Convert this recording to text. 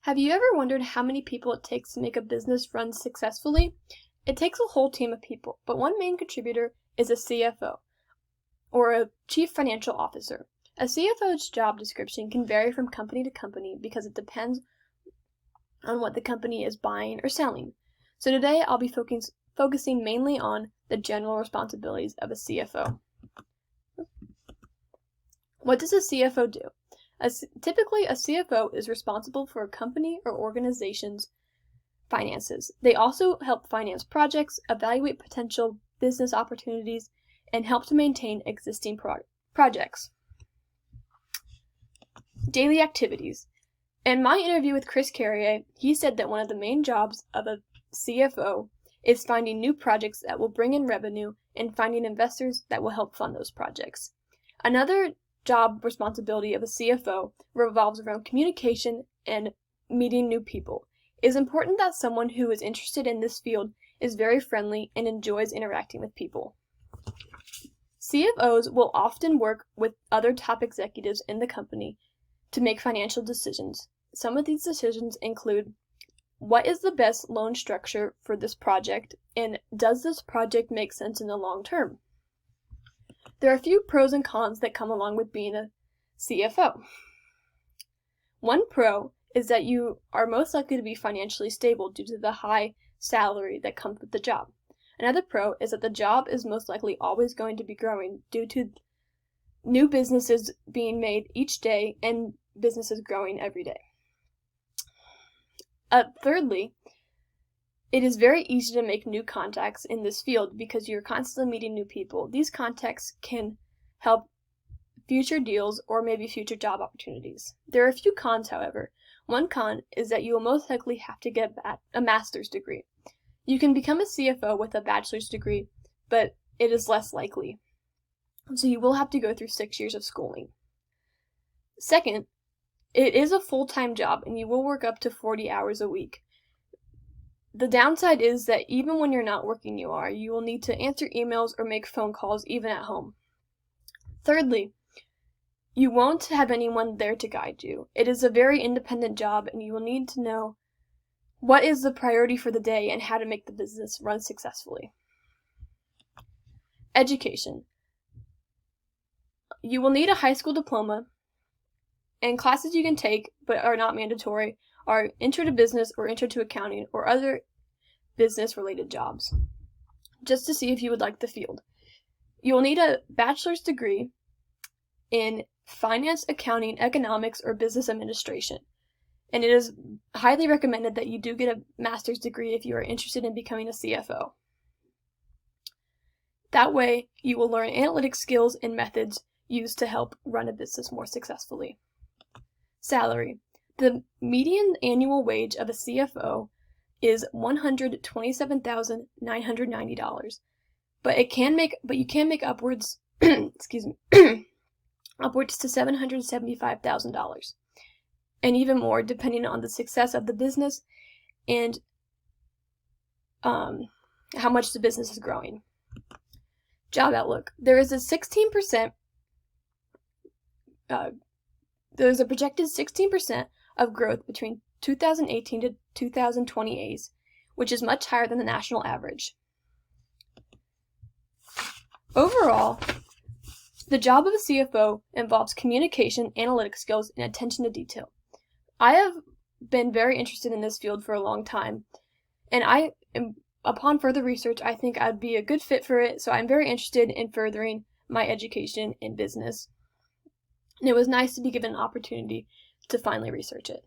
Have you ever wondered how many people it takes to make a business run successfully? It takes a whole team of people, but one main contributor is a CFO, or a Chief Financial Officer. A CFO's job description can vary from company to company because it depends on what the company is buying or selling. So today I'll be focusing mainly on the general responsibilities of a CFO. What does a CFO do? Typically, a CFO is responsible for a company or organization's finances. They also help finance projects, evaluate potential business opportunities, and help to maintain existing projects. Daily activities. In my interview with Chris Carrier, he said that one of the main jobs of a CFO is finding new projects that will bring in revenue and finding investors that will help fund those projects. Another job responsibility of a CFO revolves around communication and meeting new people. It is important that someone who is interested in this field is very friendly and enjoys interacting with people. CFOs will often work with other top executives in the company to make financial decisions. Some of these decisions include: what is the best loan structure for this project, and does this project make sense in the long term? There are a few pros and cons that come along with being a CFO. One pro is that you are most likely to be financially stable due to the high salary that comes with the job. Another pro is that the job is most likely always going to be growing due to new businesses being made each day and businesses growing every day. Thirdly, it is very easy to make new contacts in this field because you're constantly meeting new people. These contacts can help future deals or maybe future job opportunities. There are a few cons, however. One con is that you will most likely have to get a master's degree. You can become a CFO with a bachelor's degree, but it is less likely. So you will have to go through 6 years of schooling. Second, it is a full-time job and you will work up to 40 hours a week. The downside is that even when you're not working, you will need to answer emails or make phone calls even at home. Thirdly, you won't have anyone there to guide you. It is a very independent job and you will need to know what is the priority for the day and how to make the business run successfully. Education. You will need a high school diploma, and classes you can take but are not mandatory are Intro to Business or Intro to Accounting or other business-related jobs, just to see if you would like the field. You will need a bachelor's degree in finance, accounting, economics, or business administration, and it is highly recommended that you do get a master's degree if you are interested in becoming a CFO. That way, you will learn analytic skills and methods used to help run a business more successfully. Salary. The median annual wage of a CFO is $127,990, but you can make upwards upwards to $775,000, and even more depending on the success of the business and how much the business is growing. Job outlook. There is a 16%. There's a projected 16% of growth between 2018 to 2020 which is much higher than the national average. Overall, the job of a CFO involves communication, analytic skills, and attention to detail. I have been very interested in this field for a long time, and upon further research, I think I'd be a good fit for it, so I'm very interested in furthering my education in business. And it was nice to be given an opportunity to finally research it.